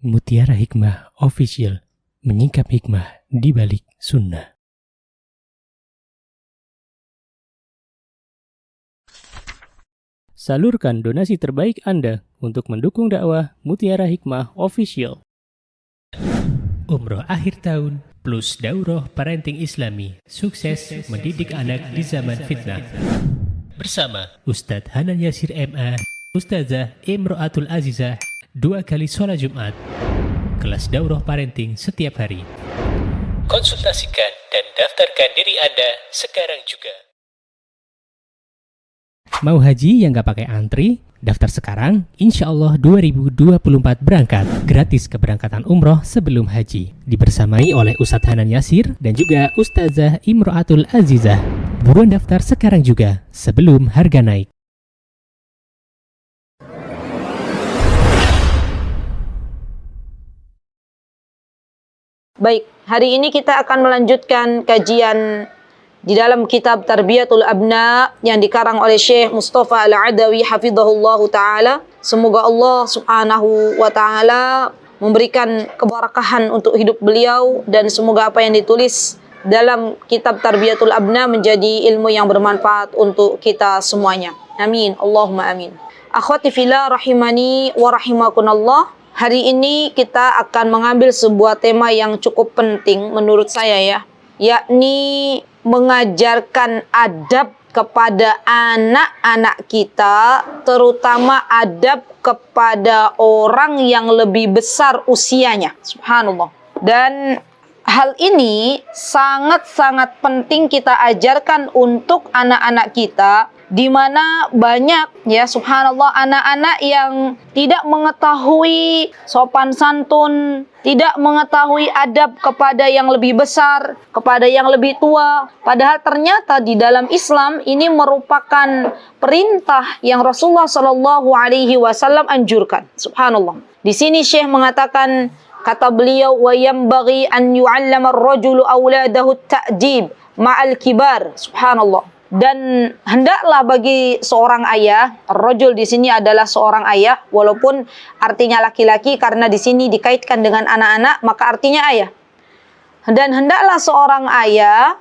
Mutiara Hikmah Official, menyingkap hikmah di balik sunnah. Salurkan donasi terbaik Anda untuk mendukung dakwah Mutiara Hikmah Official. Umroh akhir tahun plus daurah parenting Islami, sukses mendidik anak di zaman fitnah. Bersama Ustadz Hanan Yasir MA, Ustazah Imro'atul Azizah, 2 kali sholat Jumat. Kelas daurah parenting setiap hari. Konsultasikan dan daftarkan diri Anda sekarang juga. Mau haji yang gak pakai antri? Daftar sekarang, insya Allah 2024 berangkat. Gratis keberangkatan umroh sebelum haji. Dibersamai oleh Ustadz Hanan Yasir dan juga Ustazah Imro'atul Azizah. Buruan daftar sekarang juga, sebelum harga naik. Baik, hari ini kita akan melanjutkan kajian di dalam kitab Tarbiyatul Abna yang dikarang oleh Syekh Mustafa Al-Adawi hafizahullahu ta'ala. Semoga Allah subhanahu wa ta'ala memberikan keberkahan untuk hidup beliau dan semoga apa yang ditulis dalam kitab Tarbiyatul Abna menjadi ilmu yang bermanfaat untuk kita semuanya. Amin, Allahumma amin. Akhwati fillah rahimani wa rahimakunallah. Hari ini kita akan mengambil sebuah tema yang cukup penting menurut saya ya, yakni mengajarkan adab kepada anak-anak kita, terutama adab kepada orang yang lebih besar usianya. Subhanallah. Dan hal ini sangat-sangat penting kita ajarkan untuk anak-anak kita, di mana banyak ya subhanallah anak-anak yang tidak mengetahui sopan santun, tidak mengetahui adab kepada yang lebih besar, kepada yang lebih tua. Padahal ternyata di dalam Islam ini merupakan perintah yang Rasulullah Shallallahu Alaihi Wasallam anjurkan. Subhanallah. Di sini Syekh mengatakan, kata beliau, wa yambaghi an yu'allama ar-rajulu auladahu at-ta'dib ma'al kibar. Subhanallah. Dan hendaklah bagi seorang ayah, rajul di sini adalah seorang ayah, walaupun artinya laki-laki karena di sini dikaitkan dengan anak-anak, maka artinya ayah. Dan hendaklah seorang ayah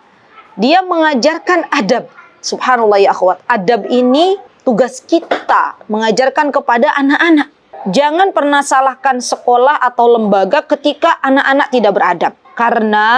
dia mengajarkan adab. Subhanallah ya akhwat. Adab ini tugas kita mengajarkan kepada anak-anak. Jangan pernah salahkan sekolah atau lembaga ketika anak-anak tidak beradab. Karena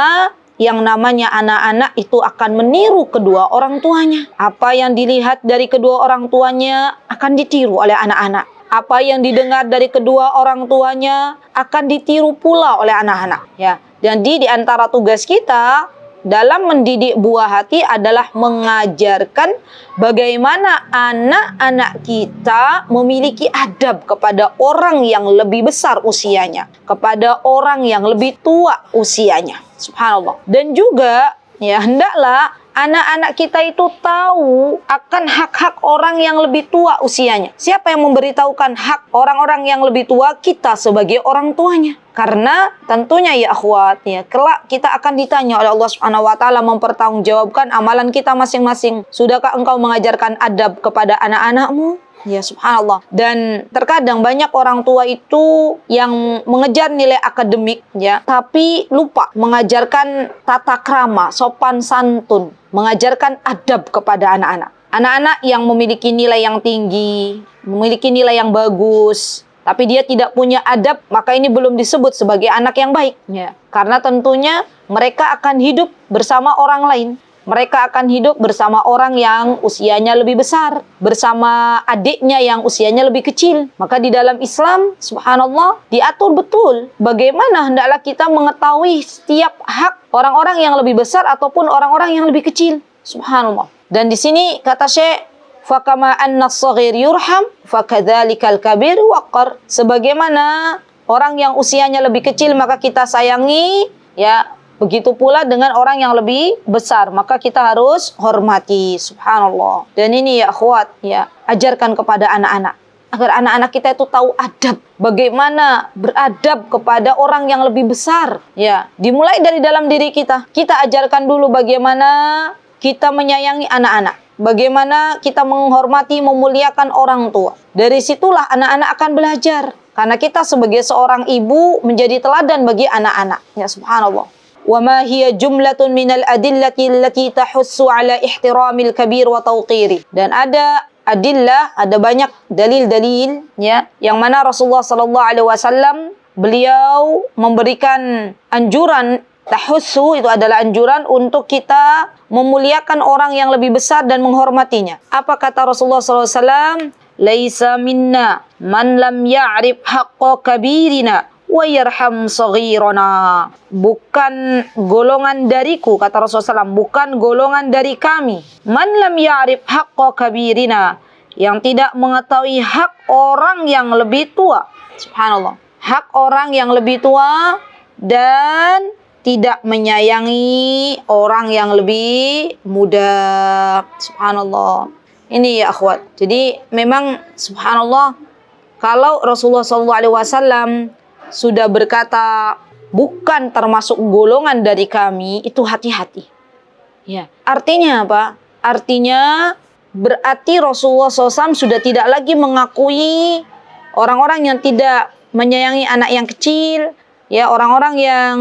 yang namanya anak-anak itu akan meniru kedua orang tuanya. Apa yang dilihat dari kedua orang tuanya akan ditiru oleh anak-anak. Apa yang didengar dari kedua orang tuanya akan ditiru pula oleh anak-anak. Ya. Jadi di antara tugas kita dalam mendidik buah hati adalah mengajarkan bagaimana anak-anak kita memiliki adab kepada orang yang lebih besar usianya, kepada orang yang lebih tua usianya. Subhanallah. Dan juga ya hendaklah anak-anak kita itu tahu akan hak-hak orang yang lebih tua usianya. Siapa yang memberitahukan hak orang-orang yang lebih tua? Kita sebagai orang tuanya. Karena tentunya ya akhwat, ya kelak kita akan ditanya oleh Allah Subhanahu wa taala, mempertanggungjawabkan amalan kita masing-masing. Sudahkah engkau mengajarkan adab kepada anak-anakmu? Ya subhanallah. Dan terkadang banyak orang tua itu yang mengejar nilai akademik ya, tapi lupa mengajarkan tata krama, sopan santun, mengajarkan adab kepada anak-anak. Anak-anak yang memiliki nilai yang tinggi, memiliki nilai yang bagus, tapi dia tidak punya adab, maka ini belum disebut sebagai anak yang baik ya. Karena tentunya mereka akan hidup bersama orang lain. Mereka akan hidup bersama orang yang usianya lebih besar, bersama adiknya yang usianya lebih kecil. Maka di dalam Islam, subhanallah, diatur betul bagaimana hendaklah kita mengetahui setiap hak orang-orang yang lebih besar ataupun orang-orang yang lebih kecil. Subhanallah. Dan di sini kata Syekh, fakama anna as-saghir yurham fakadzalikal kabir waqar. Sebagaimana orang yang usianya lebih kecil maka kita sayangi, ya begitu pula dengan orang yang lebih besar, maka kita harus hormati. Subhanallah. Dan ini ya akhwat, ya ajarkan kepada anak-anak agar anak-anak kita itu tahu adab, bagaimana beradab kepada orang yang lebih besar. Ya, dimulai dari dalam diri kita. Kita ajarkan dulu bagaimana kita menyayangi anak-anak, bagaimana kita menghormati, memuliakan orang tua. Dari situlah anak-anak akan belajar. Karena kita sebagai seorang ibu menjadi teladan bagi anak-anak. Ya subhanallah. Wa ma hiya jumlatun minal adillati allati tahussu ala ihtiramil kabir wa tawqiri. Dan ada adillah, ada banyak dalil-dalil ya, yang mana Rasulullah sallallahu alaihi wasallam beliau memberikan anjuran. Tahussu itu adalah anjuran untuk kita memuliakan orang yang lebih besar dan menghormatinya. Apa kata Rasulullah SAW? Laisa minna man lam ya'rif haqqa kabirina wa yarham saghirana. Bukan golongan dariku, kata Rasulullah SAW, bukan golongan dari kami. Man lam ya'rif haqqa kabirina, yang tidak mengetahui hak orang yang lebih tua. Subhanallah. Hak orang yang lebih tua dan tidak menyayangi orang yang lebih muda. Subhanallah. Ini ya akhwat. Jadi memang subhanallah, kalau Rasulullah SAW sudah berkata bukan termasuk golongan dari kami, itu hati-hati. Ya. Artinya apa? Artinya berarti Rasulullah SAW sudah tidak lagi mengakui orang-orang yang tidak menyayangi anak yang kecil, ya, orang-orang yang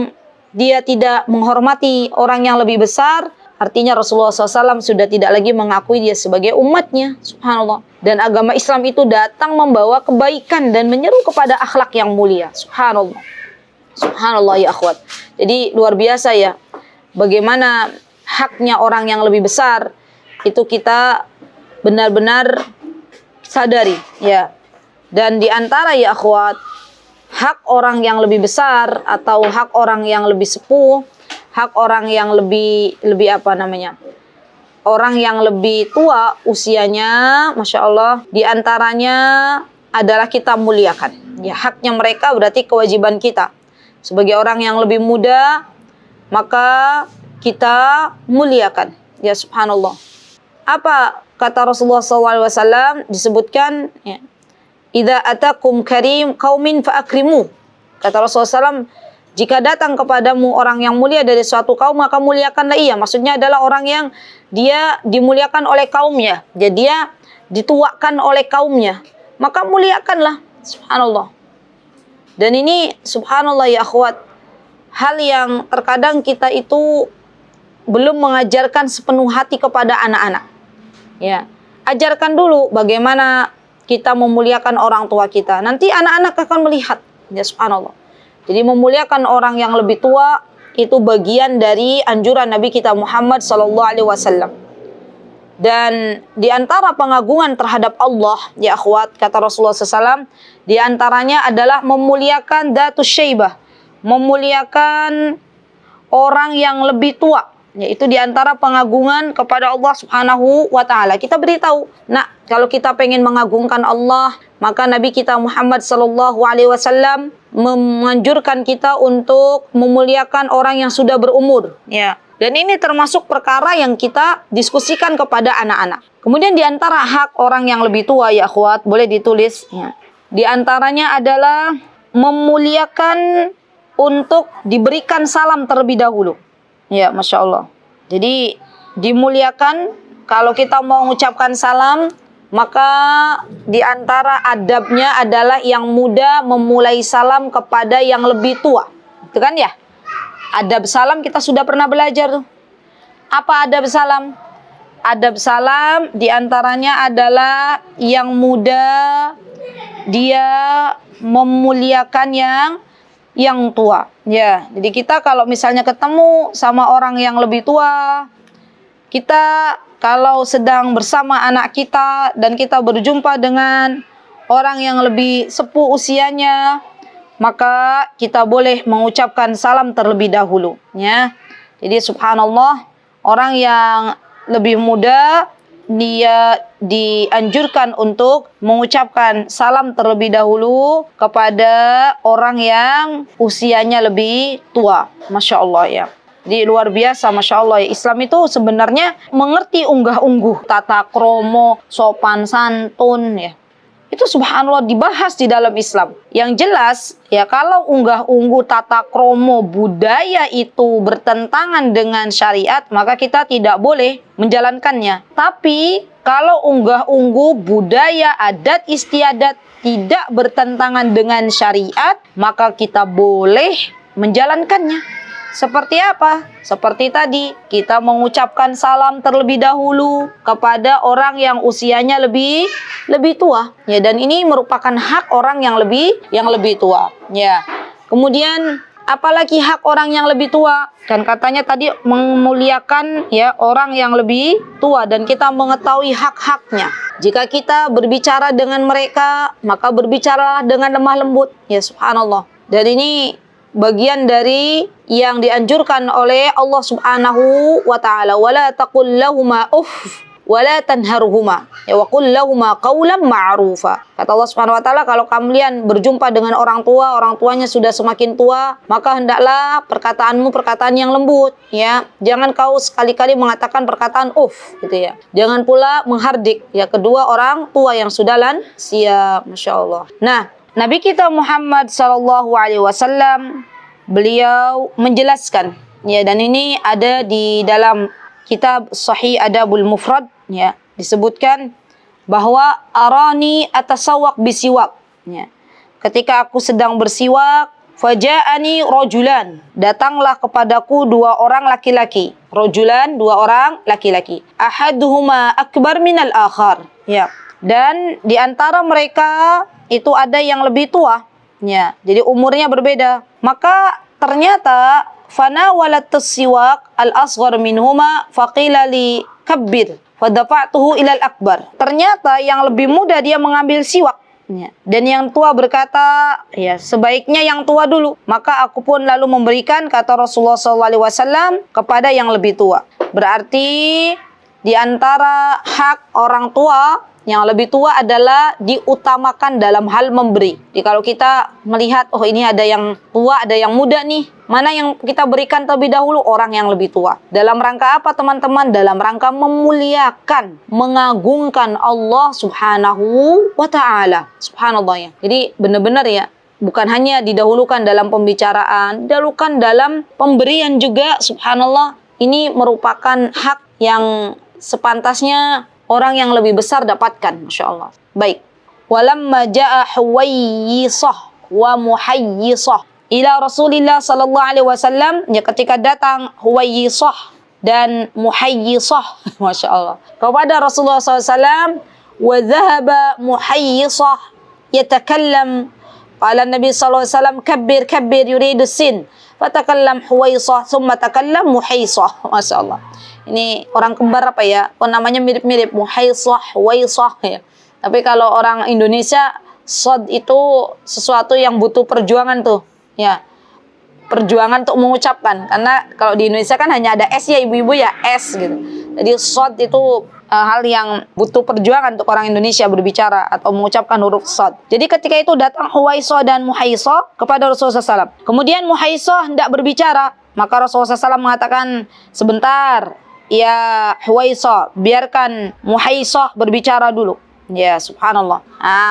dia tidak menghormati orang yang lebih besar. Artinya Rasulullah SAW sudah tidak lagi mengakui dia sebagai umatnya. Subhanallah. Dan agama Islam itu datang membawa kebaikan dan menyeru kepada akhlak yang mulia. Subhanallah. Subhanallah ya akhwat. Jadi luar biasa ya, bagaimana haknya orang yang lebih besar itu kita benar-benar sadari ya. Dan di antara ya akhwat, hak orang yang lebih besar atau hak orang yang lebih sepuh, hak orang yang lebih apa namanya, orang yang lebih tua usianya, masya Allah, di antaranya adalah kita muliakan. Ya, haknya mereka berarti kewajiban kita sebagai orang yang lebih muda, maka kita muliakan. Ya subhanallah. Apa kata Rasulullah SAW? Disebutkan ya, idza atakum karim qaumin fa akrimu. Kata Rasulullah SAW, jika datang kepadamu orang yang mulia dari suatu kaum, maka muliakanlah ia. Maksudnya adalah orang yang dia dimuliakan oleh kaumnya. Jadi dia dituakan oleh kaumnya. Maka muliakanlah. Subhanallah. Dan ini subhanallah ya akhwat, hal yang terkadang kita itu belum mengajarkan sepenuh hati kepada anak-anak. Ya, ajarkan dulu bagaimana kita memuliakan orang tua kita. Nanti anak-anak akan melihat. Ya subhanallah. Jadi memuliakan orang yang lebih tua itu bagian dari anjuran Nabi kita Muhammad SAW. Dan di antara pengagungan terhadap Allah, ya akhwat, kata Rasulullah SAW, di antaranya adalah memuliakan datus syaibah, memuliakan orang yang lebih tua. Yaitu di antara pengagungan kepada Allah Subhanahu wa Ta'ala. Kita beritahu, nah, kalau kita pengen mengagungkan Allah, maka Nabi kita Muhammad sallallahu alaihi wasallam menganjurkan kita untuk memuliakan orang yang sudah berumur, ya. Dan ini termasuk perkara yang kita diskusikan kepada anak-anak. Kemudian di antara hak orang yang lebih tua, ya akhwat, boleh ditulis, ya. Di antaranya adalah memuliakan untuk diberikan salam terlebih dahulu. Ya, masya Allah. Jadi dimuliakan kalau kita mau mengucapkan salam, maka di antara adabnya adalah yang muda memulai salam kepada yang lebih tua. Itu kan ya? Adab salam kita sudah pernah belajar tuh. Apa adab salam? Adab salam di antaranya adalah yang muda dia memuliakan yang tua. Ya, jadi kita kalau misalnya ketemu sama orang yang lebih tua, kita kalau sedang bersama anak kita dan kita berjumpa dengan orang yang lebih sepuh usianya, maka kita boleh mengucapkan salam terlebih dahulu, ya. Jadi subhanallah, orang yang lebih muda dia dianjurkan untuk mengucapkan salam terlebih dahulu kepada orang yang usianya lebih tua. Masya Allah ya. Jadi luar biasa, Masya Allah ya. Islam itu sebenarnya mengerti unggah-ungguh, tata kromo, sopan santun ya. Itu subhanallah dibahas di dalam Islam. Yang jelas ya, kalau unggah-ungguh tata kromo budaya itu bertentangan dengan syariat, maka kita tidak boleh menjalankannya. Tapi kalau unggah-ungguh budaya, adat istiadat tidak bertentangan dengan syariat, maka kita boleh menjalankannya. Seperti apa? Seperti tadi, kita mengucapkan salam terlebih dahulu kepada orang yang usianya lebih tua. Ya, dan ini merupakan hak orang yang lebih tua. Ya. Kemudian apalagi hak orang yang lebih tua? Kan katanya tadi memuliakan ya orang yang lebih tua dan kita mengetahui hak-haknya. Jika kita berbicara dengan mereka, maka berbicaralah dengan lemah lembut. Ya subhanallah. Dan ini bagian dari yang dianjurkan oleh Allah Subhanahu wa taala. Wala taqul lahuma uff wala tanharhuma. Ya wa qul lahuma qawlan ma'rufa. Kata Allah Subhanahu wa taala, kalau kalian berjumpa dengan orang tuanya sudah semakin tua, maka hendaklah perkataanmu perkataan yang lembut, ya. Jangan kau sekali-kali mengatakan perkataan uff gitu ya. Jangan pula menghardik ya kedua orang tua yang sudah lansia, masyaallah. Nah, Nabi kita Muhammad sallallahu alaihi wasallam beliau menjelaskan ya, dan ini ada di dalam kitab Sahih Adabul Mufrad ya, disebutkan bahwa arani atasawwaq bisiwak ya. Ketika aku sedang bersiwak, faja'ani rajulan, datanglah kepadaku dua orang laki-laki. Rajulan, dua orang laki-laki. Ahaduhuma akbar minal akhar ya. Dan di antara mereka itu ada yang lebih tua ya, jadi umurnya berbeda. Maka ternyata fana walat siwak al asghar minhuma faqila li kabbir fadafa'tuhu ilal akbar. Ternyata yang lebih muda dia mengambil siwak ya, dan yang tua berkata ya sebaiknya yang tua dulu. Maka aku pun lalu memberikan, kata Rasulullah SAW, kepada yang lebih tua. Berarti di antara hak orang tua yang lebih tua adalah diutamakan dalam hal memberi. Jadi kalau kita melihat, oh ini ada yang tua, ada yang muda nih, mana yang kita berikan terlebih dahulu? Orang yang lebih tua. Dalam rangka apa teman-teman? Dalam rangka memuliakan, mengagungkan Allah Subhanahu wa ta'ala. Subhanallah ya. Jadi benar-benar ya, bukan hanya didahulukan dalam pembicaraan, didahulukan dalam pemberian juga. Subhanallah, ini merupakan hak yang sepantasnya orang yang lebih besar dapatkan, Masya Allah. Baik. Walamma ja'a Huwayyisah wa Muhayyisah ila Rasulillah sallallahu alaihi wasallam, ya ketika datang Huwayyisah dan Muhayyisah, Masya Allah, kepada Rasulullah SAW, wa dhahaba Muhayyisah yatakallam, qala Nabi sallallahu alaihi wasallam, kabbir kabbir yuridu sin, fatakallam Huwayyisah thumma takallam Muhayyisah. Masya Allah. Ini orang kembar apa ya? Oh, namanya mirip-mirip, Muhaysah, Waisah ya. Tapi kalau orang Indonesia, sod itu sesuatu yang butuh perjuangan tuh, ya. Perjuangan untuk mengucapkan. Karena kalau di Indonesia kan hanya ada S ya ibu-ibu ya, S gitu. Jadi sod itu hal yang butuh perjuangan untuk orang Indonesia berbicara atau mengucapkan huruf sod. Jadi ketika itu datang Huwaisah dan Muhaysah kepada Rasulullah SAW. Kemudian Muhaysah hendak berbicara, maka Rasulullah SAW mengatakan, sebentar, ya Huwaisah, biarkan Muhaysah berbicara dulu. Ya subhanallah.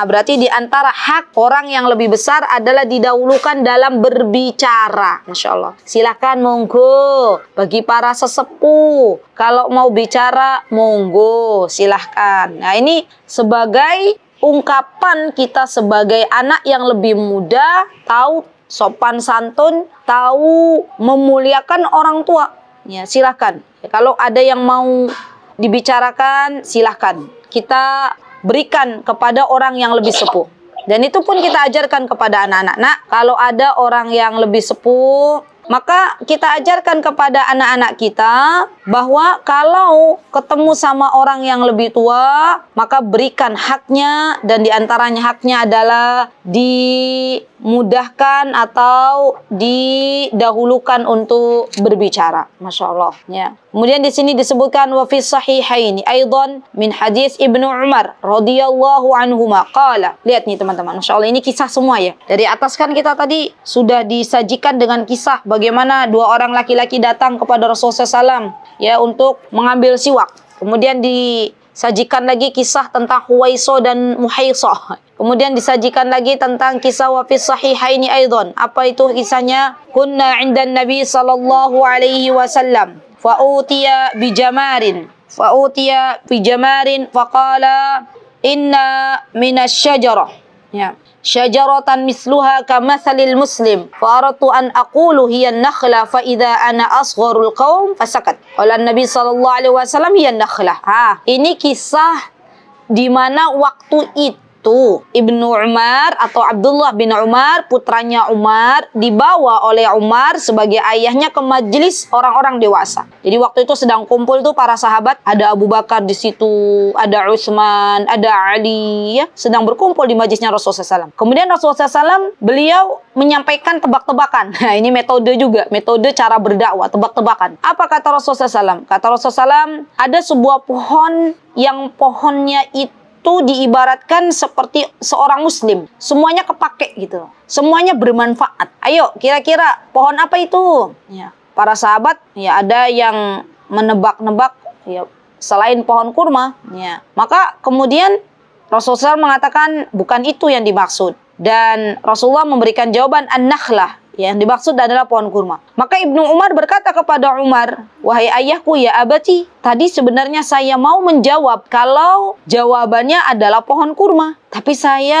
Berarti di antara hak orang yang lebih besar adalah didahulukan dalam berbicara. Masya Allah. Silakan monggo bagi para sesepuh, kalau mau bicara monggo silahkan. Nah ini sebagai ungkapan kita sebagai anak yang lebih muda, tahu sopan santun, tahu memuliakan orang tua. Ya silahkan. Kalau ada yang mau dibicarakan, silahkan. Kita berikan kepada orang yang lebih sepuh. Dan itu pun kita ajarkan kepada anak-anak. Nah, kalau ada orang yang lebih sepuh, maka kita ajarkan kepada anak-anak kita bahwa kalau ketemu sama orang yang lebih tua, maka berikan haknya, dan diantaranya haknya adalah dimudahkan atau didahulukan untuk berbicara. Masya Allah. Ya. Kemudian di sini disebutkan wa fi sahihaini aidan min hadis Ibnu Umar radhiyallahu anhuma qala. Lihat nih teman-teman, Masya Allah, ini kisah semua ya. Dari atas kan kita tadi sudah disajikan dengan kisah bagaimana dua orang laki-laki datang kepada Rasulullah SAW ya untuk mengambil siwak. Kemudian disajikan lagi kisah tentang Huwaisah dan Muhaysah. Kemudian disajikan lagi tentang kisah wa fi sahihaini aidan. Apa itu kisahnya? Kunna 'indan Nabi sallallahu alaihi wasallam fa utiya bijamarin Fa'utiya fi jamarin faqala inna minasyajarah. Ya. Syajaratan misluha kamathalil muslim. Fa'aratu an aqulu hiya an-nakhla fa idza ana asgharul qaum fasakat. Qala Nabi sallallahu alaihi wasallam hiya an-nakhlah. Ini kisah di mana waktu itu Ibnu Umar atau Abdullah bin Umar, putranya Umar, dibawa oleh Umar sebagai ayahnya ke majelis orang-orang dewasa. Jadi waktu itu sedang kumpul tuh para sahabat, ada Abu Bakar di situ, ada Utsman, ada Ali, ya, sedang berkumpul di majelisnya Rasulullah SAW. Kemudian Rasulullah SAW beliau menyampaikan tebak-tebakan. Nah, ini metode juga, metode cara berdakwah, tebak-tebakan. Apa kata Rasulullah SAW? Kata Rasulullah SAW, ada sebuah pohon yang pohonnya itu diibaratkan seperti seorang muslim. Semuanya kepake gitu. Semuanya bermanfaat. Ayo, kira-kira pohon apa itu? Ya, para sahabat ya ada yang menebak-nebak ya selain pohon kurma, ya. Maka kemudian Rasulullah mengatakan bukan itu yang dimaksud. Dan Rasulullah memberikan jawaban an-nakhlah. Yang dimaksud adalah pohon kurma. Maka Ibnu Umar berkata kepada Umar, wahai ayahku ya abati, tadi sebenarnya saya mau menjawab kalau jawabannya adalah pohon kurma. Tapi saya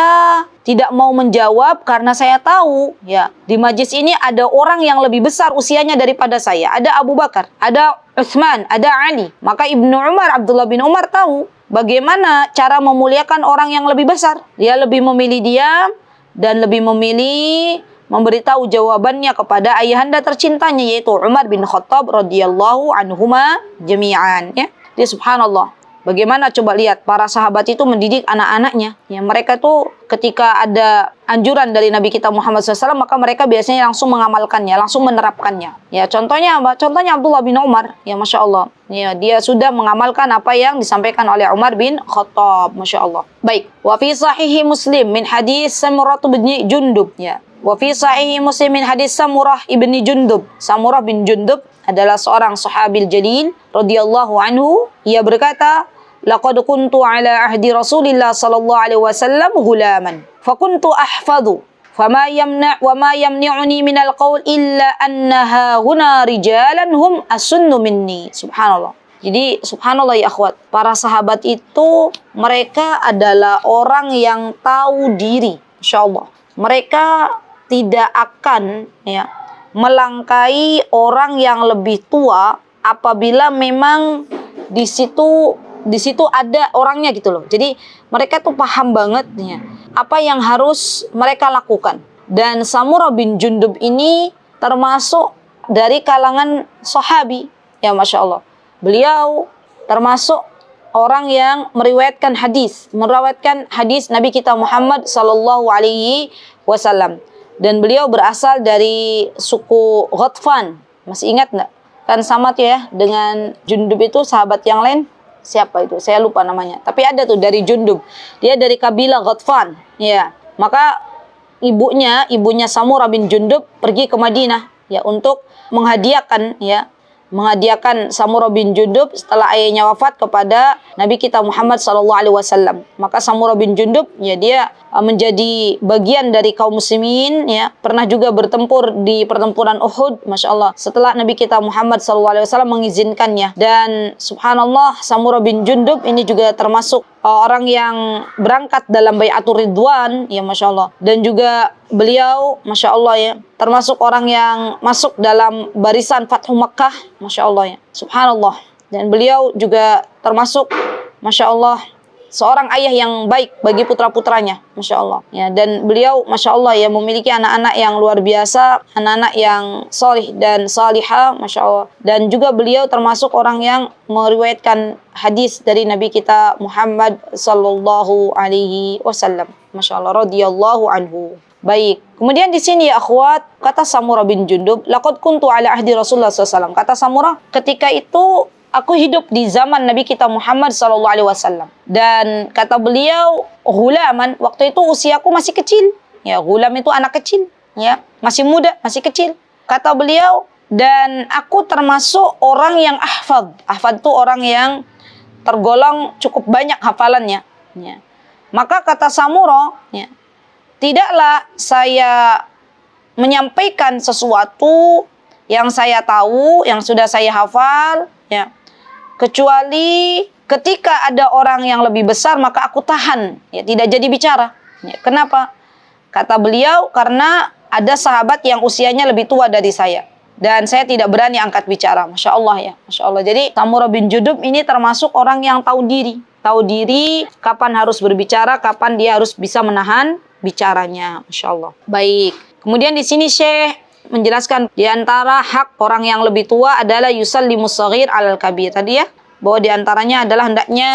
tidak mau menjawab karena saya tahu ya di majlis ini ada orang yang lebih besar usianya daripada saya. Ada Abu Bakar, ada Utsman, ada Ali. Maka Ibnu Umar, Abdullah bin Umar tahu bagaimana cara memuliakan orang yang lebih besar. Dia lebih memilih diam dan lebih memilih memberitahu jawabannya kepada ayahanda tercintanya yaitu Umar bin Khattab radhiyallahu anhuma jami'an, ya. Dia subhanallah. Bagaimana coba lihat para sahabat itu mendidik anak-anaknya. Ya, mereka tuh ketika ada anjuran dari Nabi kita Muhammad SAW, maka mereka biasanya langsung mengamalkannya, langsung menerapkannya. Ya, contohnya apa? Contohnya Abdullah bin Umar. Ya, Masya Allah. Ya, dia sudah mengamalkan apa yang disampaikan oleh Umar bin Khattab. Masya Allah. Baik. Wa fi sahihi Muslim min hadis Samurah bin Jundub. Ya. Wa fi sahihi Muslim min hadis Samurah ibni Jundub. Samurah bin Jundub adalah seorang sahabil jalil radhiyallahu anhu. Ia berkata, laqad kuntu ala ahdi Rasulillah sallallahu alaihi wasallam ghulaman fa kuntu ahfadhu fama yamna'uni min alqaul illa annaha huna rijalan hum asunnu minni. Subhanallah. Jadi subhanallah ya akhwat, para sahabat itu mereka adalah orang yang tahu diri. Insyaallah mereka tidak akan ya melangkai orang yang lebih tua apabila memang di situ ada orangnya gitu loh. Jadi mereka tuh paham banget ya apa yang harus mereka lakukan. Dan Samurah bin Jundub ini termasuk dari kalangan sahabi, ya Masya Allah. Beliau termasuk orang yang meriwayatkan hadis Nabi kita Muhammad sallallahu alaihi wasallam. Dan beliau berasal dari suku Ghatfan. Masih ingat nggak? Kan sama tuh ya dengan Jundub itu sahabat yang lain. Siapa itu? Saya lupa namanya. Tapi ada tuh dari Jundub. Dia dari kabilah Ghatfan. Ya. Maka ibunya Samurah bin Jundub pergi ke Madinah ya untuk menghadiahkan Samurah bin Jundub setelah ayahnya wafat kepada Nabi kita Muhammad SAW. Maka Samurah bin Jundub ya dia menjadi bagian dari kaum muslimin ya, pernah juga bertempur di pertempuran Uhud, Masya Allah, setelah Nabi kita Muhammad SAW mengizinkannya. Dan subhanallah Samurah bin Jundub ini juga termasuk orang yang berangkat dalam Bai'atur Ridwan ya Masya Allah. Dan juga beliau Masya Allah ya termasuk orang yang masuk dalam barisan Fathu Makkah, Masya Allah ya, subhanallah. Dan beliau juga termasuk Masya Allah seorang ayah yang baik bagi putra-putranya, Masya Allah ya. Dan beliau Masya Allah ya memiliki anak-anak yang luar biasa, anak-anak yang solih dan salihah, Masya Allah. Dan juga beliau termasuk orang yang meriwayatkan hadis dari Nabi kita Muhammad sallallahu alaihi wasallam, Masya Allah, radhiyallahu anhu. Baik, kemudian di sini ya akhwat, kata Samurah bin Jundub, laqad kuntu ala ahdi Rasulullah SAW. Kata Samurah, ketika itu aku hidup di zaman Nabi kita Muhammad SAW. Dan kata beliau, ghulaman, waktu itu usiaku masih kecil. Ya, ghulam itu anak kecil, ya, masih muda, masih kecil. Kata beliau, dan aku termasuk orang yang ahfad. Ahfad itu orang yang tergolong cukup banyak hafalannya. Ya. Maka kata Samurah, ya, tidaklah saya menyampaikan sesuatu yang saya tahu, yang sudah saya hafal, ya, kecuali ketika ada orang yang lebih besar maka aku tahan, ya, tidak jadi bicara. Ya, kenapa? Kata beliau, karena ada sahabat yang usianya lebih tua dari saya dan saya tidak berani angkat bicara. Masya Allah ya, Masya Allah. Jadi Samurah bin Jundub ini termasuk orang yang tahu diri kapan harus berbicara, kapan dia harus bisa menahan bicaranya. Masya Allah. Baik. Kemudian di sini Syekh menjelaskan di antara hak orang yang lebih tua adalah yusallimus shaghir alal kabir. Tadi ya, bahwa di antaranya adalah hendaknya,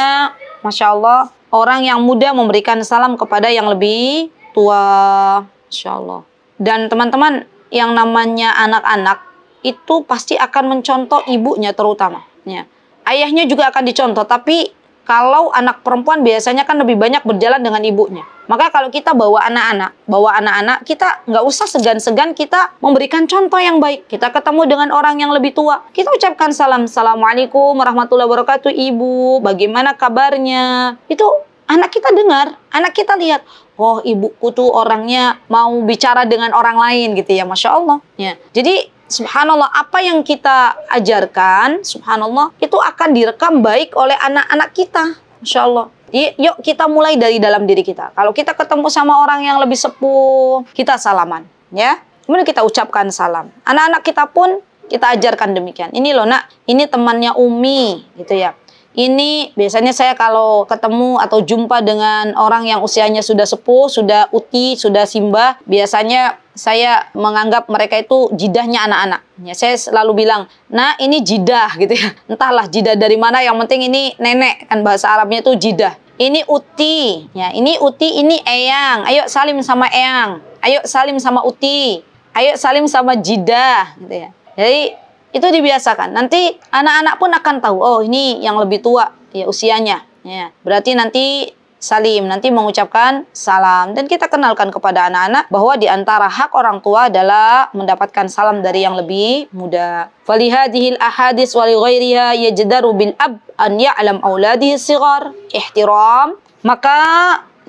Masya Allah, orang yang muda memberikan salam kepada yang lebih tua. Masya Allah. Dan teman-teman, yang namanya anak-anak itu pasti akan mencontoh ibunya terutama. Ya. Ayahnya juga akan dicontoh, tapi kalau anak perempuan biasanya kan lebih banyak berjalan dengan ibunya. Maka kalau kita bawa anak-anak, kita nggak usah segan-segan kita memberikan contoh yang baik. Kita ketemu dengan orang yang lebih tua, kita ucapkan salam. Assalamualaikum warahmatullahi wabarakatuh, ibu. Bagaimana kabarnya? Itu anak kita dengar, anak kita lihat. Oh, ibuku tuh orangnya mau bicara dengan orang lain gitu ya, Masya Allah. Ya. Jadi subhanallah, apa yang kita ajarkan, subhanallah, itu akan direkam baik oleh anak-anak kita. Masya Allah. Yuk kita mulai dari dalam diri kita. Kalau kita ketemu sama orang yang lebih sepuh, kita salaman. Ya. Kemudian kita ucapkan salam. Anak-anak kita pun kita ajarkan demikian. Ini loh nak, ini temannya Umi. Gitu ya. Ini biasanya saya kalau ketemu atau jumpa dengan orang yang usianya sudah sepuh, sudah uti, sudah simbah, biasanya saya menganggap mereka itu jidahnya anak-anak. Ya, saya selalu bilang, nah ini jidah gitu ya. Entahlah jidah dari mana, yang penting ini nenek, kan bahasa Arabnya itu jidah. Ini uti, ya ini uti, ini eyang. Ayo salim sama eyang. Ayo salim sama uti. Ayo salim sama jidah, gitu ya. Jadi itu dibiasakan. Nanti anak-anak pun akan tahu, oh ini yang lebih tua ya usianya. Ya, berarti nanti salim, nanti mengucapkan salam. Dan kita kenalkan kepada anak-anak bahwa di antara hak orang tua adalah mendapatkan salam dari yang lebih muda. Falihadihil ahadis wali ghairiha yajdaru bil ab an ya'lam auladihi sighar ihtiram. Maka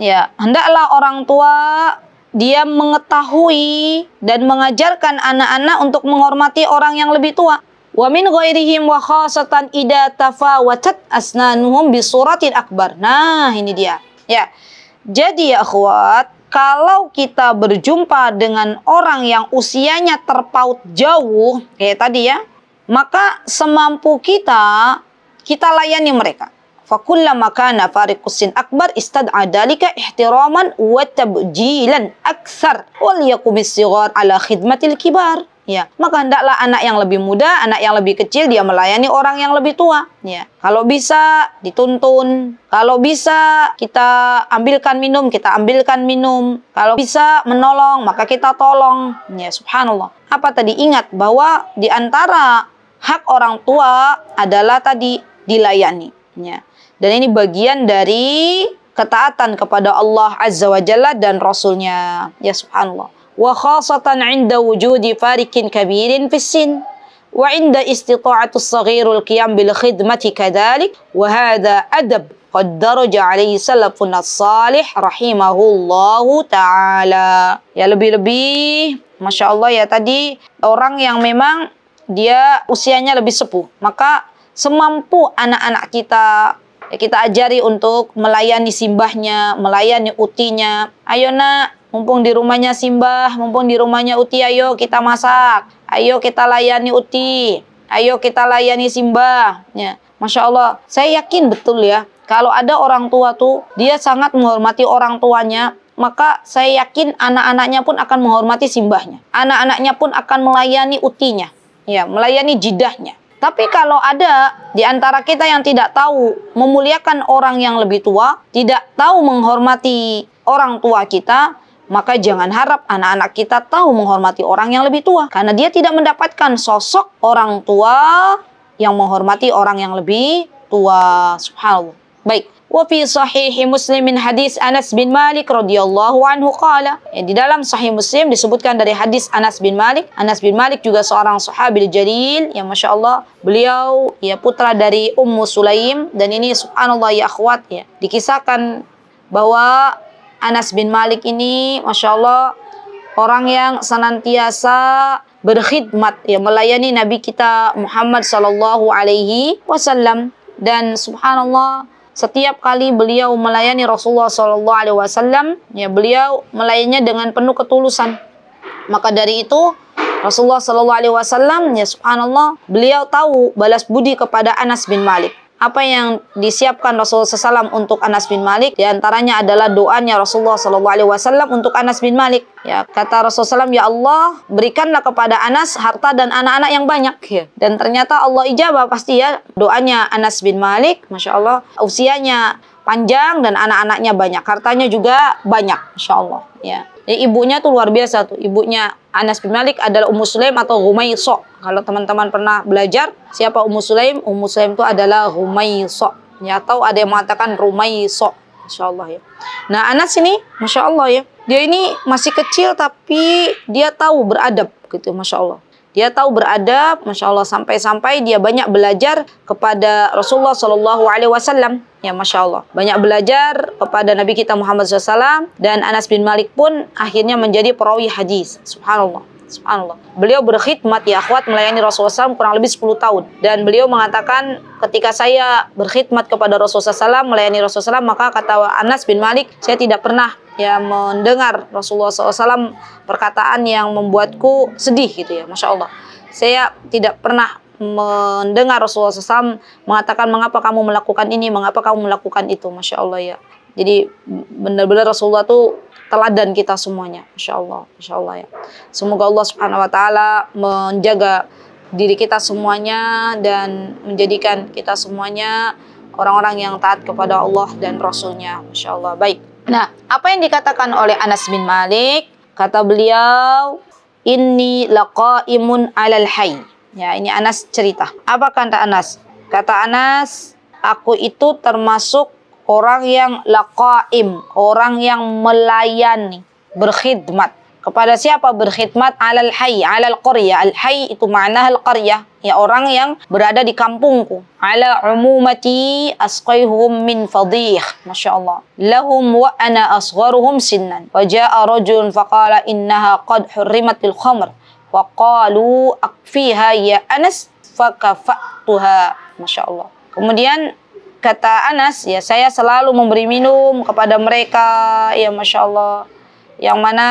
ya hendaklah orang tua dia mengetahui dan mengajarkan anak-anak untuk menghormati orang yang lebih tua. Wa min ghairihim wa khasatan idza tafawatat asnanuhum bi suratin akbar. Nah, ini dia. Ya. Jadi ya akhwat, kalau kita berjumpa dengan orang yang usianya terpaut jauh kayak tadi ya, maka semampu kita layani mereka. Fakullama kana fariqus sin akbar istad'a dalika ihtiraman wa tabjilan aktsar wal yaqumis sighar ala khidmatil kibar. Ya, maka hendaklah anak yang lebih muda, anak yang lebih kecil dia melayani orang yang lebih tua. Ya, kalau bisa dituntun, kalau bisa kita ambilkan minum, kita ambilkan minum. Kalau bisa menolong, maka kita tolong. Ya, subhanallah. Apa tadi? Ingat bahwa di antara hak orang tua adalah tadi dilayani. Ya. Dan ini bagian dari ketaatan kepada Allah Azza wa Jalla dan Rasulnya. Ya subhanallah. Wa khasatan 'inda wujudi farikin kabirin fis sin wa 'inda istita'atus saghirul qiyam bil khidmati kadzalik wa hadha adab qad daraja 'alaihi salafun as-salih rahimahullahu taala. Ya lebih-lebih Masya Allah ya tadi orang yang memang dia usianya lebih sepuh, maka semampu anak-anak kita kita ajari untuk melayani simbahnya, melayani utinya. Ayo nak, mumpung di rumahnya simbah, mumpung di rumahnya uti, ayo kita masak. Ayo kita layani uti. Ayo kita layani simbah. Ya, Masya Allah, saya yakin betul ya. Kalau ada orang tua tuh, dia sangat menghormati orang tuanya, maka saya yakin anak-anaknya pun akan menghormati simbahnya. Anak-anaknya pun akan melayani utinya. Ya, melayani jidahnya. Tapi kalau ada di antara kita yang tidak tahu memuliakan orang yang lebih tua, tidak tahu menghormati orang tua kita, maka jangan harap anak-anak kita tahu menghormati orang yang lebih tua. Karena dia tidak mendapatkan sosok orang tua yang menghormati orang yang lebih tua. Subhanallah. Baik. Wa fi sahih Muslim min hadis Anas bin Malik radhiyallahu anhu qala. Di dalam sahih Muslim disebutkan dari hadis Anas bin Malik. Anas bin Malik juga seorang sahabil jalil yang Masya Allah beliau ya putra dari Ummu Sulaim, dan ini subhanallah ya akhwat ya dikisahkan bahwa Anas bin Malik ini Masya Allah orang yang senantiasa berkhidmat ya melayani Nabi kita Muhammad sallallahu alaihi wasallam. dan subhanallah setiap kali beliau melayani Rasulullah SAW, ya beliau melayaninya dengan penuh ketulusan. Maka dari itu Rasulullah SAW, ya subhanallah, beliau tahu balas budi kepada Anas bin Malik. Apa yang disiapkan Rasulullah SAW untuk Anas bin Malik, di antaranya adalah doanya Rasulullah SAW untuk Anas bin Malik. Ya, kata Rasulullah SAW, ya Allah, berikanlah kepada Anas harta dan anak-anak yang banyak. Ya. Dan ternyata Allah ijabah pasti ya doanya Anas bin Malik. Masya Allah, usianya panjang dan anak-anaknya banyak, hartanya juga banyak, Masya Allah. Ya. Jadi ibunya tuh luar biasa tuh. Ibunya Anas bin Malik adalah Ummu Sulaim atau Humayso. Kalau teman-teman pernah belajar siapa Ummu Sulaim? Ummu Sulaim itu adalah Humayso. Ya, atau ada yang mengatakan Rumayso. Masya Allah ya. Nah Anas ini Masya Allah ya. Dia ini masih kecil tapi dia tahu beradab gitu, Masya Allah. Dia tahu beradab, Masya Allah, sampai-sampai dia banyak belajar kepada Rasulullah SAW. Ya, Masya Allah. Banyak belajar kepada Nabi kita Muhammad SAW. Dan Anas bin Malik pun akhirnya menjadi perawi hadis. Subhanallah. Subhanallah. Beliau berkhidmat ya akhwat melayani Rasulullah SAW kurang lebih 10 tahun. Dan beliau mengatakan ketika saya berkhidmat kepada Rasulullah SAW, melayani Rasulullah SAW, maka kata Anas bin Malik, saya tidak pernah ya mendengar Rasulullah SAW perkataan yang membuatku sedih gitu ya. Masya Allah. Saya tidak pernah mendengar Rasulullah SAW mengatakan mengapa kamu melakukan ini, mengapa kamu melakukan itu. Masya Allah ya. Jadi benar-benar Rasulullah tuh teladan kita semuanya. Masya Allah. Masya Allah ya. Semoga Allah Subhanahu Wa Taala menjaga diri kita semuanya dan menjadikan kita semuanya orang-orang yang taat kepada Allah dan Rasulnya. Masya Allah. Baik. Nah, apa yang dikatakan oleh Anas bin Malik? Kata beliau, inni laqaimun alal hayy. Ya, ini Anas cerita. Apa kata Anas? Kata Anas, aku itu termasuk orang yang laqaim, orang yang melayani, berkhidmat. Kepada siapa berkhidmat? Alal hayy, alal qaryah. Al hayy itu makna al qaryah, ya orang yang berada di kampungku. Ala umumati asqaihum min fadih. Masya Allah. Lahum wa ana asgharuhum sinnan. Wa ja'a rajulun faqala innaha qad hurrimatil khamr. Wa qalu akfiha ya Anas fakafa'tuha. Masya Allah. Kemudian kata Anas, ya saya selalu memberi minum kepada mereka, ya Masya Allah. Yang mana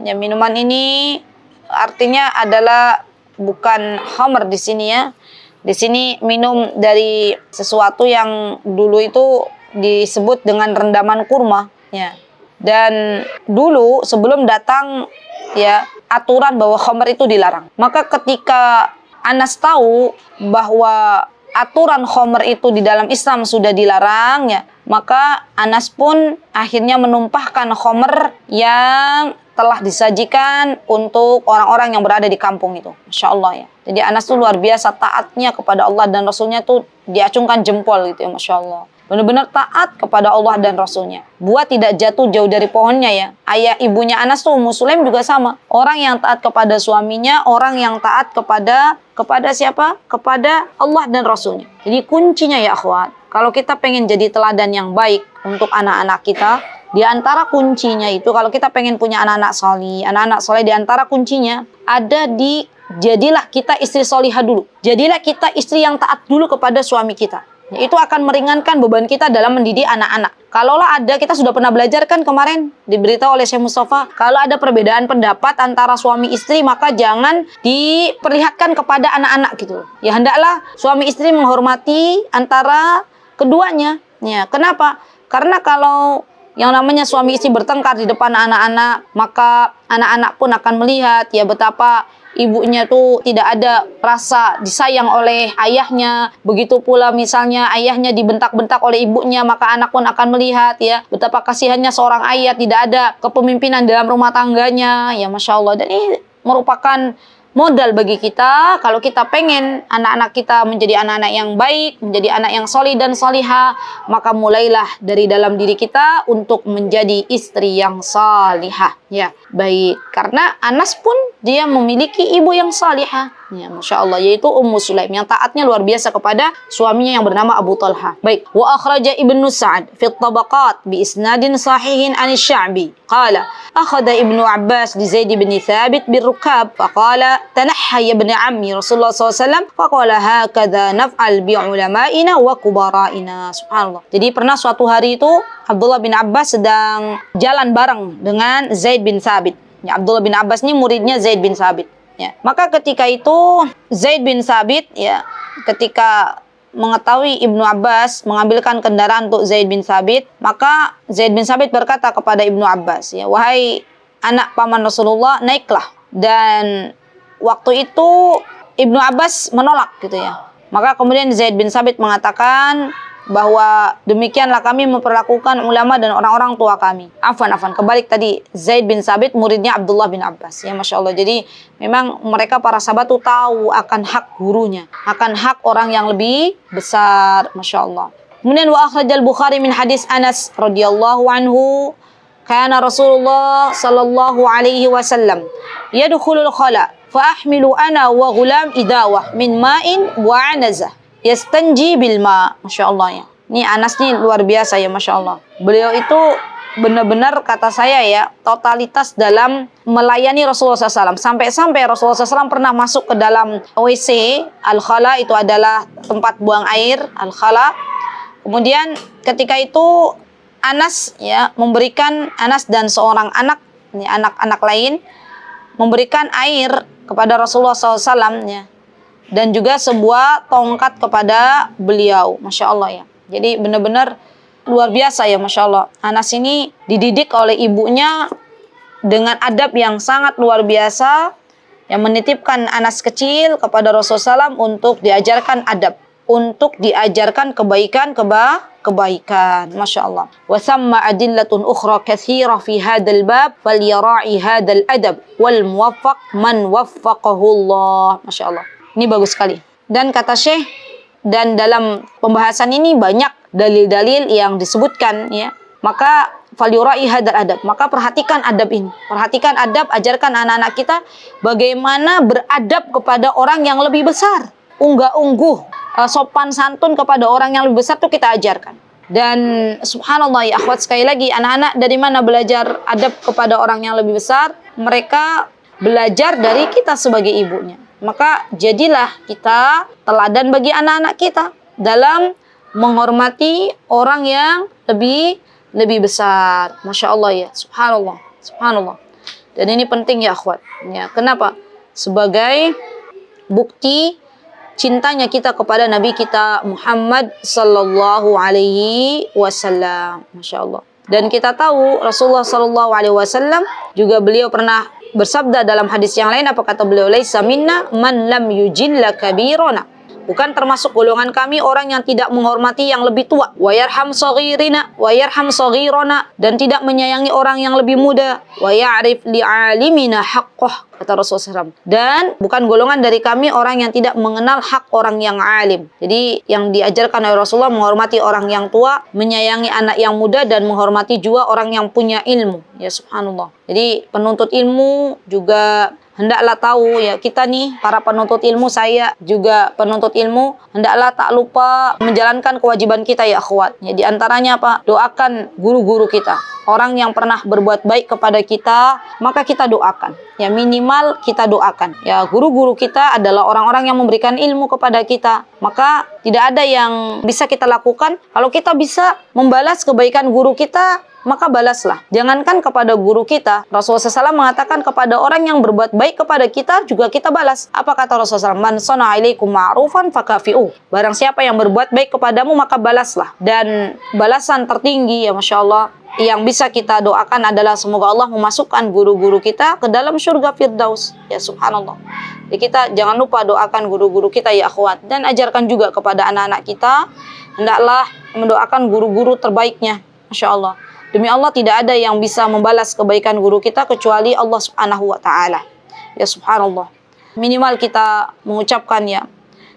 ya minuman ini artinya adalah bukan khamr di sini ya. Di sini minum dari sesuatu yang dulu itu disebut dengan rendaman kurma ya. Dan dulu sebelum datang ya aturan bahwa khamr itu dilarang. Maka ketika Anas tahu bahwa aturan khamr itu di dalam Islam sudah dilarang ya, maka Anas pun akhirnya menumpahkan khamr yang telah disajikan untuk orang-orang yang berada di kampung itu. Masya Allah ya. Jadi Anas tuh luar biasa taatnya kepada Allah dan Rasulnya tuh diacungkan jempol gitu ya, Masya Allah. Benar-benar taat kepada Allah dan Rasulnya. Buat tidak jatuh jauh dari pohonnya ya. Ayah ibunya Anas tuh Ummu Sulaim juga sama. Orang yang taat kepada suaminya, orang yang taat kepada siapa? Kepada Allah dan Rasulnya. Jadi kuncinya ya akhwat, kalau kita pengen jadi teladan yang baik untuk anak-anak kita, di antara kuncinya itu kalau kita pengen punya anak-anak soleh, di antara kuncinya ada di jadilah kita istri solihah dulu. Jadilah kita istri yang taat dulu kepada suami kita. Itu akan meringankan beban kita dalam mendidik anak-anak. Kalaulah ada, kita sudah pernah belajar kan kemarin, diberitahu oleh Syekh Mustafa, kalau ada perbedaan pendapat antara suami istri, maka jangan diperlihatkan kepada anak-anak gitu. Ya hendaklah suami istri menghormati antara keduanya. Ya, kenapa? Karena kalau yang namanya suami istri bertengkar di depan anak-anak, maka anak-anak pun akan melihat ya betapa ibunya tuh tidak ada rasa disayang oleh ayahnya. Begitu pula misalnya ayahnya dibentak-bentak oleh ibunya, maka anak pun akan melihat ya betapa kasihannya seorang ayah, tidak ada kepemimpinan dalam rumah tangganya. Ya Masya Allah. Dan ini merupakan modal bagi kita kalau kita pengen anak-anak kita menjadi anak-anak yang baik, menjadi anak yang solih dan solihah, maka mulailah dari dalam diri kita untuk menjadi istri yang salihah. Ya, baik. Karena Anas pun dia memiliki ibu yang salihah. Ya, Masya Allah, yaitu Ummu Sulaim yang taatnya luar biasa kepada suaminya yang bernama Abu Talha. Baik, wa akhraja Ibnu Sa'ad fi tabaqat bi isnadin sahihin an Sya'bi. Qala, akhadha Ibnu Abbas li Zaid bin Thabit bir rukab faqala tanahha ya ibn ammi Rasulullah SAW faqala hakadha naf'al bi ulama'ina wa kubara'ina. Subhanallah. Jadi pernah suatu hari itu Abdullah bin Abbas sedang jalan bareng dengan Zaid bin Thabit. Ya, Abdullah bin Abbas ini muridnya Zaid bin Thabit. Ya. Maka ketika itu Zaid bin Thabit ya, ketika mengetahui Ibnu Abbas mengambilkan kendaraan untuk Zaid bin Thabit, maka Zaid bin Thabit berkata kepada Ibnu Abbas, ya, wahai anak paman Rasulullah, naiklah. Dan waktu itu Ibnu Abbas menolak gitu ya. Maka kemudian Zaid bin Thabit mengatakan bahwa demikianlah kami memperlakukan ulama dan orang-orang tua kami. Afwan, kebalik tadi, Zaid bin Thabit muridnya Abdullah bin Abbas. Ya, Masya Allah. Jadi memang mereka para sahabat itu tahu akan hak gurunya, akan hak orang yang lebih besar. Masya Allah. Kemudian wa akhrajal Bukhari min hadis Anas radhiyallahu anhu, kana Rasulullah sallallahu alaihi wasallam yadkhulul khala fa ahmilu ana wa ghulam idawah min ma'in wa anazah yastanji bil ma. Masya Allah ya. Ini Anas nih luar biasa ya, Masya Allah. Beliau itu benar-benar kata saya ya, totalitas dalam melayani Rasulullah SAW. Sampai-sampai Rasulullah SAW pernah masuk ke dalam WC, al-khala itu adalah tempat buang air, al-khala. Kemudian ketika itu Anas ya memberikan, Anas dan seorang anak, ini anak-anak lain, memberikan air kepada Rasulullah SAW ya. Dan juga sebuah tongkat kepada beliau. Masya Allah ya. Jadi benar-benar luar biasa ya, Masya Allah. Anas ini dididik oleh ibunya dengan adab yang sangat luar biasa, yang menitipkan Anas kecil kepada Rasulullah SAW untuk diajarkan adab, untuk diajarkan kebaikan. Masya Allah. Wa thamma adillatun ukhra katsira fi hadzal bab falyara'i hadzal adab wal muwaffaq man waffaqahu Allah. Masya Allah. Ini bagus sekali. Dan kata Syekh, dan dalam pembahasan ini banyak dalil-dalil yang disebutkan ya. Maka falyura'i hadzal adab. Maka perhatikan adab ini. Perhatikan adab, ajarkan anak-anak kita bagaimana beradab kepada orang yang lebih besar. Unggah-ungguh, sopan santun kepada orang yang lebih besar itu kita ajarkan. Dan subhanallah ya akhwat, sekali lagi, anak-anak dari mana belajar adab kepada orang yang lebih besar? Mereka belajar dari kita sebagai ibunya. Maka jadilah kita teladan bagi anak-anak kita dalam menghormati orang yang lebih besar. Masya Allah ya, subhanallah. Dan ini penting ya akhwat. Ya, kenapa? Sebagai bukti cintanya kita kepada Nabi kita Muhammad sallallahu alaihi wasallam. Masya Allah. Dan kita tahu Rasulullah sallallahu alaihi wasallam juga beliau pernah bersabda dalam hadis yang lain, apa kata beliau? Laisa minna man lam yujilla kabirona. Bukan termasuk golongan kami orang yang tidak menghormati yang lebih tua. Wa yarham saghirina, dan tidak menyayangi orang yang lebih muda. Wa ya'rif li'alimina haqqah, kata Rasulullah SAW. Dan bukan golongan dari kami orang yang tidak mengenal hak orang yang alim. Jadi yang diajarkan oleh Rasulullah menghormati orang yang tua, menyayangi anak yang muda, dan menghormati juga orang yang punya ilmu. Ya subhanallah. Jadi penuntut ilmu juga hendaklah tahu ya, kita nih para penuntut ilmu, saya juga penuntut ilmu, hendaklah tak lupa menjalankan kewajiban kita ya akhwat. Ya, di antaranya apa? Doakan guru-guru kita. Orang yang pernah berbuat baik kepada kita, maka kita doakan. Ya minimal kita doakan. Ya guru-guru kita adalah orang-orang yang memberikan ilmu kepada kita. Maka tidak ada yang bisa kita lakukan kalau kita bisa membalas kebaikan guru kita, maka balaslah. Jangankan kepada guru kita, Rasulullah SAW mengatakan kepada orang yang berbuat baik kepada kita juga kita balas. Apa kata Rasulullah SAW? Man sana'a ilaikum ma'rufan fakafi'u. Barang siapa yang berbuat baik kepadamu maka balaslah. Dan balasan tertinggi ya Masya Allah yang bisa kita doakan adalah semoga Allah memasukkan guru-guru kita ke dalam surga Firdaus. Ya subhanallah. Jadi kita jangan lupa doakan guru-guru kita ya akhwat. Dan ajarkan juga kepada anak-anak kita, hendaklah mendoakan guru-guru terbaiknya. Masya Allah. Demi Allah tidak ada yang bisa membalas kebaikan guru kita kecuali Allah Subhanahu wa taala. Ya subhanallah. Minimal kita mengucapkan ya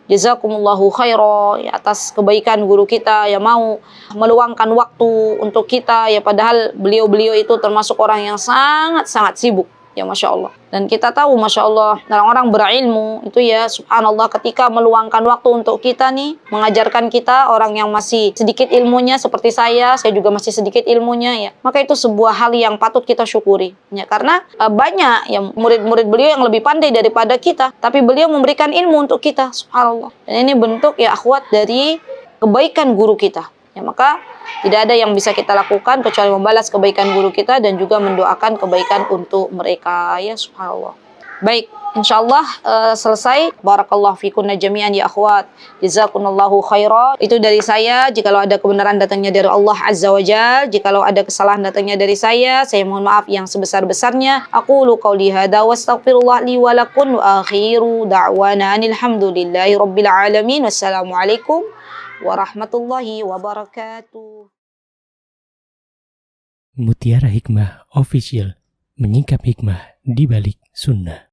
jazakumullahu khairan ya, atas kebaikan guru kita yang mau meluangkan waktu untuk kita ya, padahal beliau-beliau itu termasuk orang yang sangat-sangat sibuk. Ya Masya Allah. Dan kita tahu Masya Allah, orang-orang berilmu itu ya subhanallah ketika meluangkan waktu untuk kita nih, mengajarkan kita, orang yang masih sedikit ilmunya seperti saya juga masih sedikit ilmunya ya. Maka itu sebuah hal yang patut kita syukuri. Ya, karena banyak yang murid-murid beliau yang lebih pandai daripada kita, tapi beliau memberikan ilmu untuk kita, subhanallah. Dan ini bentuk ya akhwat dari kebaikan guru kita. Ya, maka tidak ada yang bisa kita lakukan kecuali membalas kebaikan guru kita dan juga mendoakan kebaikan untuk mereka ya subhanallah. Baik, insyaallah selesai. Barakallahu fikunna jami'an ya akhwat. Jazakumullahu khaira. Itu dari saya. Jikalau ada kebenaran datangnya dari Allah Azza wa Jalla, jikalau ada kesalahan datangnya dari saya mohon maaf yang sebesar-besarnya. Aqulu qauli hadza wa astaghfirullah li wa lakum wa akhiru da'wana alhamdulillahi rabbil alamin. Wassalamualaikum warahmatullahi wabarakatuh. Mutiara Hikmah Official, menyingkap hikmah di balik sunnah.